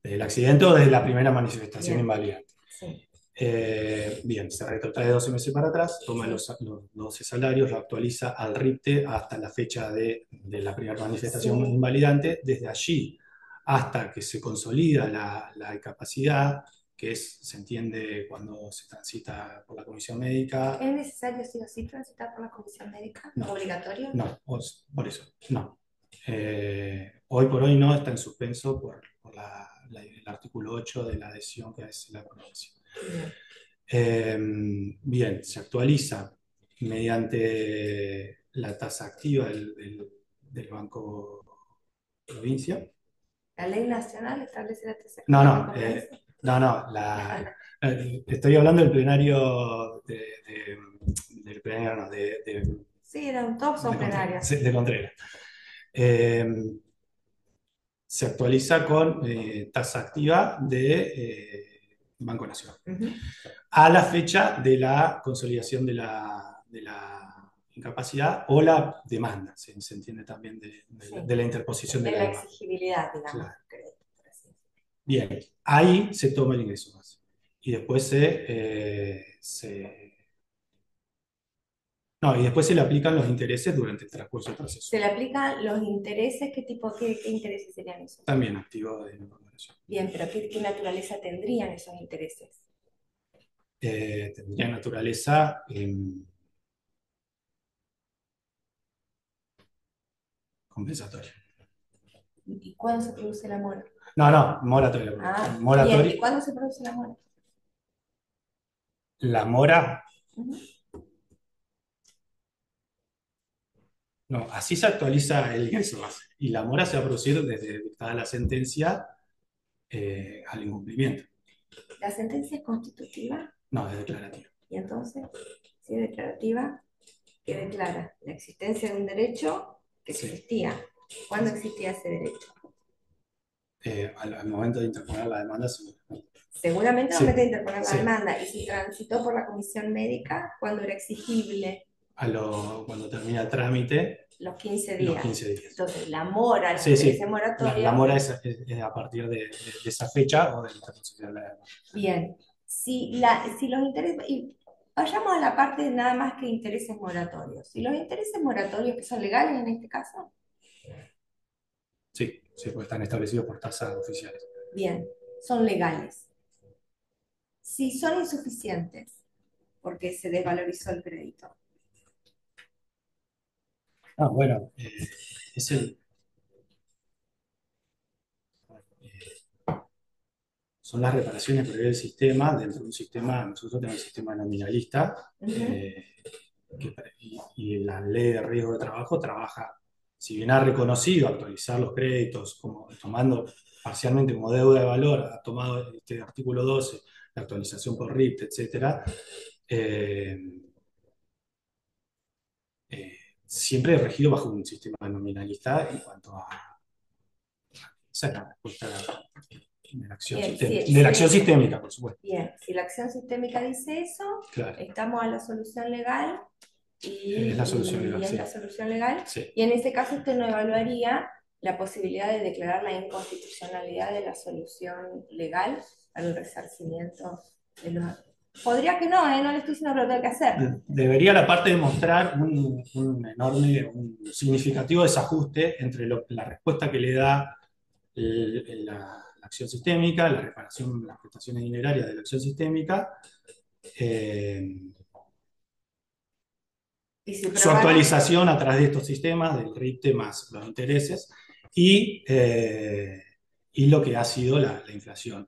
Desde el accidente o desde la primera manifestación invalidante. Sí. Bien, se retrotrae 12 meses para atrás, toma Sí. los 12 salarios, lo actualiza al RIPTE hasta la fecha de la primera manifestación Sí. invalidante. Desde allí hasta que se consolida la incapacidad, que se entiende cuando se transita por la comisión médica. ¿Es necesario sí o sí transitar por la comisión médica? No. ¿Obligatorio? No, por eso, no. Hoy por hoy no, está en suspenso por el artículo 8 de la adhesión, que es la aprobación. Bien, se actualiza mediante la tasa activa del Banco Provincia. ¿La ley nacional establece la tasa No, activa no, de competencia? estoy hablando del plenario del plenario, no, Sí, eran todos son plenarios. de Contreras. Eh, Se actualiza con tasa activa de Banco Nacional. A la fecha de la consolidación de la incapacidad o la demanda, se entiende también de la interposición de De la la demanda. exigibilidad, digamos. Claro. Bien, ahí se toma el ingreso base. Y después y después se le aplican los intereses durante el transcurso del proceso. ¿Se le aplican los intereses? ¿Qué intereses serían esos? También activo de la incorporación. Bien, pero ¿qué naturaleza tendrían esos intereses? Tendría naturaleza compensatoria. ¿Y cuándo se produce la mora? No, moratoria. Moratoria. Bien, ¿y cuándo se produce la mora? La mora, no, así se actualiza el ingreso base. Y la mora se va a producir desde dictada la sentencia al incumplimiento. ¿La sentencia es constitutiva? No, es declarativa. Y entonces, si es declarativa, ¿qué declara? La existencia de un derecho que Sí. existía. ¿Cuándo existía ese derecho? Al momento de interponer la demanda, Seguramente al sí. momento de interponer la Sí. demanda. Y si transitó por la comisión médica, ¿cuándo era exigible? Cuando termina el trámite, Los 15 días. los 15 días. Entonces, la mora, los Sí, intereses moratorios. la mora es a partir de esa fecha o de la interposición de la demanda. Bien. Si los intereses. Y vayamos a la parte nada más que intereses moratorios. Si los intereses moratorios que son legales en este caso. Sí, porque están establecidos por tasas oficiales. Bien, son legales. Si son insuficientes, porque se desvalorizó el crédito. Bueno, es son las reparaciones que prevé el sistema. Dentro de un sistema, nosotros tenemos un sistema nominalista, y la ley de riesgo de trabajo trabaja, si bien ha reconocido actualizar los créditos, como tomando parcialmente como deuda de valor, ha tomado este artículo 12, la actualización por RIPT, etc. Siempre regido bajo un sistema nominalista en cuanto a esa es la respuesta de la acción, de la acción sistémica, por supuesto. Bien, si la acción sistémica dice eso, claro. Estamos a la solución legal y es la solución legal. Es sí. la solución legal. Sí. Y en ese caso usted no evaluaría la posibilidad de declarar la inconstitucionalidad de la solución legal al resarcimiento de los... Podría que no, no le estoy diciendo que lo tenga que hacer. Debería la parte demostrar un enorme, un significativo desajuste entre la respuesta que le da la acción sistémica, la reparación, las prestaciones dinerarias de la acción sistémica, su actualización a través de estos sistemas, del RIPTE más los intereses, y lo que ha sido la inflación.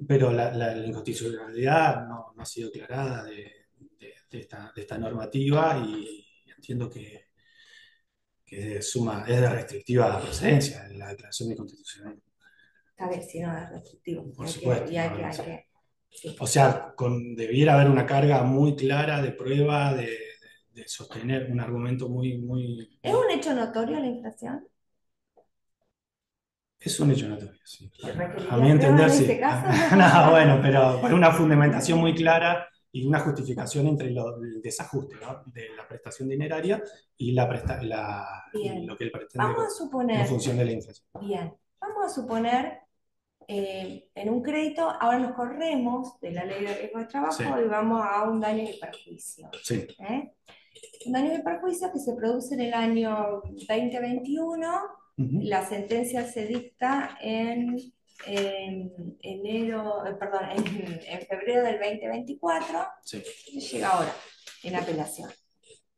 Pero la inconstitucionalidad no ha sido declarada de esta normativa, y entiendo que es de restrictiva procedencia la declaración de inconstitucionalidad. Está bien, si no es restrictivo. Por supuesto. Sí. O sea, debiera haber una carga muy clara de prueba, de sostener un argumento muy... ¿Es un hecho notorio la inflación? Es un hecho notorio, sí. A mi entender, sí. Este caso? No, bueno, pero con una fundamentación muy clara y una justificación entre el desajuste, ¿no?, de la prestación dineraria y lo que él pretende Vamos a suponer, en función de la inflación. Bien, vamos a suponer en un crédito, ahora nos corremos de la ley de riesgo de trabajo Sí. y vamos a un daño y perjuicio. Sí. Un daño y perjuicio que se produce en el año 2021. La sentencia se dicta en febrero del 2024. Sí. Y llega ahora en apelación.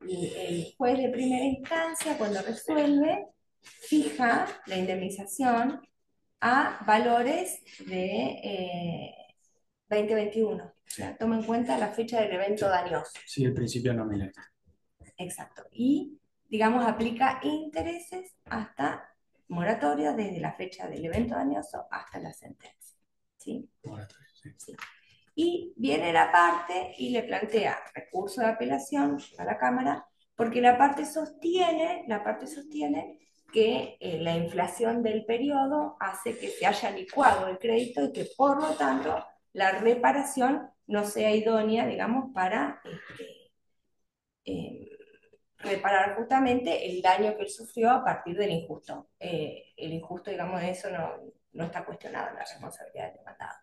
El juez de primera instancia, cuando resuelve, fija la indemnización a valores de 2021. O sea, toma en cuenta la fecha del evento dañoso. Sí, el principio nominal. Exacto. Y, digamos, aplica intereses hasta moratoria desde la fecha del evento dañoso hasta la sentencia. ¿Sí? Moratoria, sí. Sí. Y viene la parte y le plantea recurso de apelación a la Cámara, porque la parte sostiene que la inflación del periodo hace que se haya licuado el crédito y que por lo tanto la reparación no sea idónea, digamos, para reparar justamente el daño que él sufrió a partir del injusto. El injusto, digamos, de eso no está cuestionado en la responsabilidad del demandado.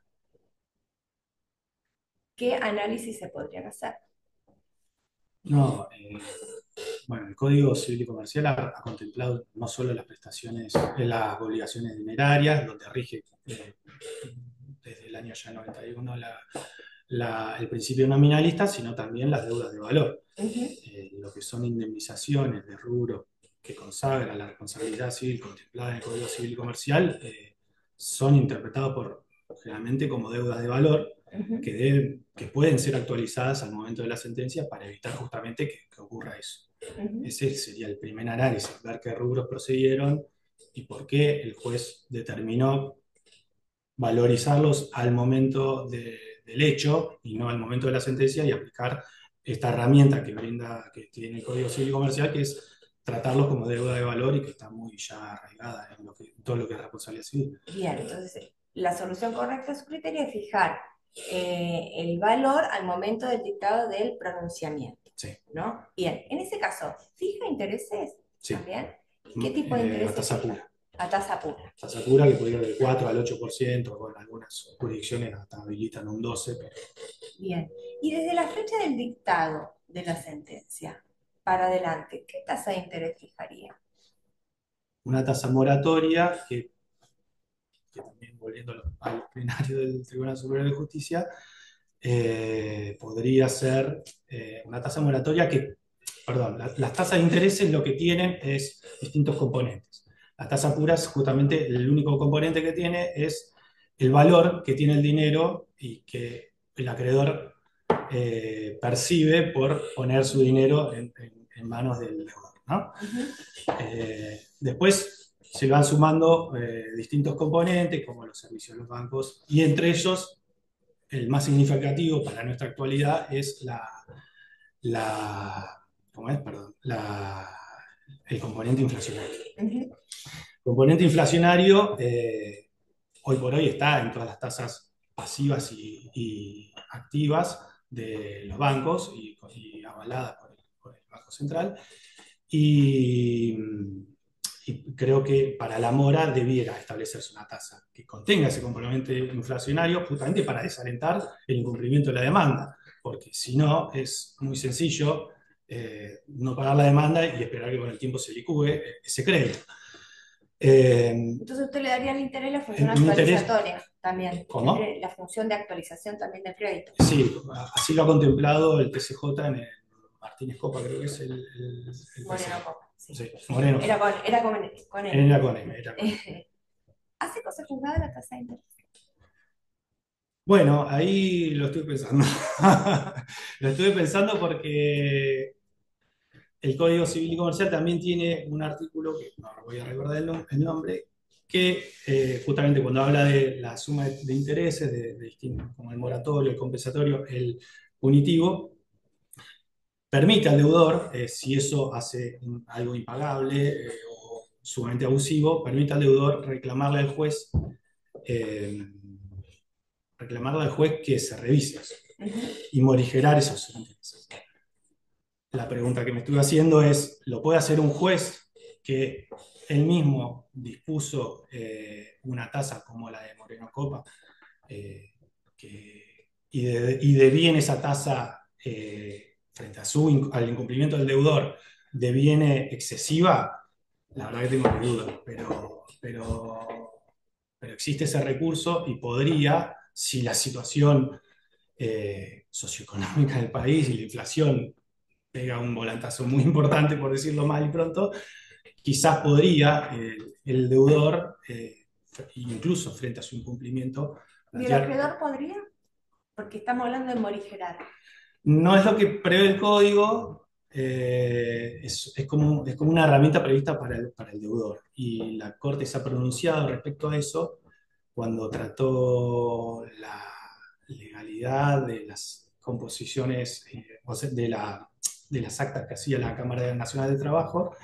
¿Qué análisis se podrían hacer? No, bueno, el Código Civil y Comercial ha contemplado no solo las prestaciones, las obligaciones dinerarias, donde rige desde el año ya 91 el principio nominalista, sino también las deudas de valor. Lo que son indemnizaciones de rubro que consagra la responsabilidad civil contemplada en el Código Civil y Comercial son interpretados generalmente como deudas de valor que pueden ser actualizadas al momento de la sentencia para evitar justamente que ocurra eso. Ese sería el primer análisis, ver qué rubros procedieron y por qué el juez determinó valorizarlos al momento del hecho y no al momento de la sentencia, y aplicar esta herramienta que tiene el Código Civil y Comercial, que es tratarlos como deuda de valor y que está muy ya arraigada en todo lo que es responsabilidad civil. Bien, entonces la solución correcta a su criterio es fijar el valor al momento del dictado del pronunciamiento. Sí. ¿No? Bien, en ese caso, ¿fija intereses? Sí. ¿También? ¿Qué tipo de intereses? A tasa pura. A tasa pura. Tasa pura que puede ir del 4 al 8%, bueno, algunas jurisdicciones hasta habilitan un 12%. Pero... Bien, y desde la fecha del dictado de la sentencia para adelante, ¿qué tasa de interés fijaría? Una tasa moratoria que también, volviendo al plenario del Tribunal Superior de Justicia, podría ser una tasa moratoria las tasas de intereses lo que tienen es distintos componentes. La tasa pura es justamente el único componente que tiene es el valor que tiene el dinero y que el acreedor percibe por poner su dinero en manos del deudor, ¿no? Después se van sumando distintos componentes como los servicios de los bancos, y entre ellos el más significativo para nuestra actualidad es el componente inflacionario. El componente inflacionario hoy por hoy está en todas las tasas pasivas y activas de los bancos y avaladas por el Banco Central. Y creo que para la mora debiera establecerse una tasa que contenga ese componente inflacionario justamente para desalentar el incumplimiento de la demanda, porque si no es muy sencillo no pagar la demanda y esperar que con el tiempo se licúe ese crédito. Entonces usted le daría al interés la función actualizatoria también. ¿Cómo? La función de actualización también del crédito. Sí, así lo ha contemplado el TCJ en el Martínez Copa, creo que es el Moreno Copa. Sí. Sí, Moreno. Era con él. Era con él. ¿Hace cosa juzgada la tasa de interés? Bueno, ahí lo estoy pensando. Lo estuve pensando porque el Código Civil y Comercial también tiene un artículo, que no voy a recordar el nombre, que justamente cuando habla de la suma de intereses, como el moratorio, el compensatorio, el punitivo, permite al deudor, si eso hace algo impagable o sumamente abusivo, permite al deudor reclamarle al juez que se revise eso y morigerar esos intereses. La pregunta que me estuve haciendo es, ¿lo puede hacer un juez que él mismo dispuso una tasa como la de Moreno Copa, y de bien esa tasa frente al incumplimiento del deudor deviene excesiva, la verdad que tengo mis dudas, pero existe ese recurso y podría, si la situación socioeconómica del país y la inflación pega un volantazo muy importante, por decirlo mal y pronto, quizás podría el deudor, incluso frente a su incumplimiento, ¿Y el acreedor podría? Porque estamos hablando de morigerar. No es lo que prevé el código, es como una herramienta prevista para el deudor. Y la Corte se ha pronunciado respecto a eso cuando trató la legalidad de las composiciones, o sea, de las actas que hacía la Cámara Nacional de Trabajo,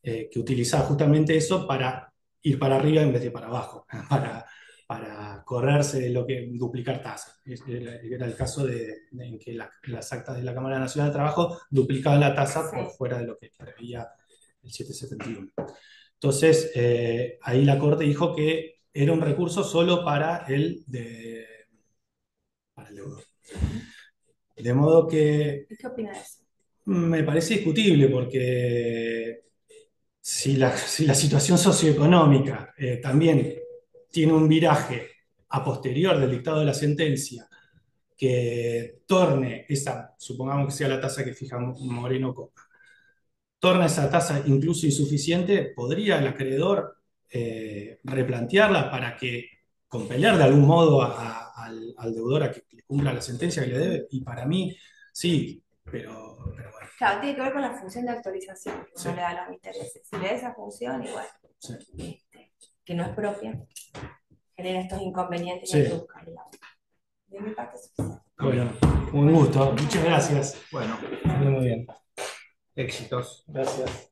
que utilizaba justamente eso para ir para arriba en vez de para abajo, para correrse de lo que duplicar tasas. Era el caso en que las actas de la Cámara Nacional de Trabajo duplicaban la tasa por fuera de lo que preveía el 771. Entonces, ahí la Corte dijo que era un recurso solo para el deudor. De modo que... ¿Qué opinas de eso? Me parece discutible porque si la situación socioeconómica también tiene un viraje a posterior del dictado de la sentencia que torne esa, supongamos que sea la tasa que fija Moreno Copa, torna esa tasa incluso insuficiente, podría el acreedor replantearla para que compeler de algún modo al deudor a que cumpla la sentencia que le debe, y para mí sí, pero bueno. Claro, tiene que ver con la función de actualización que uno le da a los intereses. Si le da esa función, igual, que no es propia, genera estos inconvenientes y hay que buscarla. De mi parte, suficiente. Bueno, un gusto. Muchas gracias. Bueno, muy bien. éxitos. Gracias.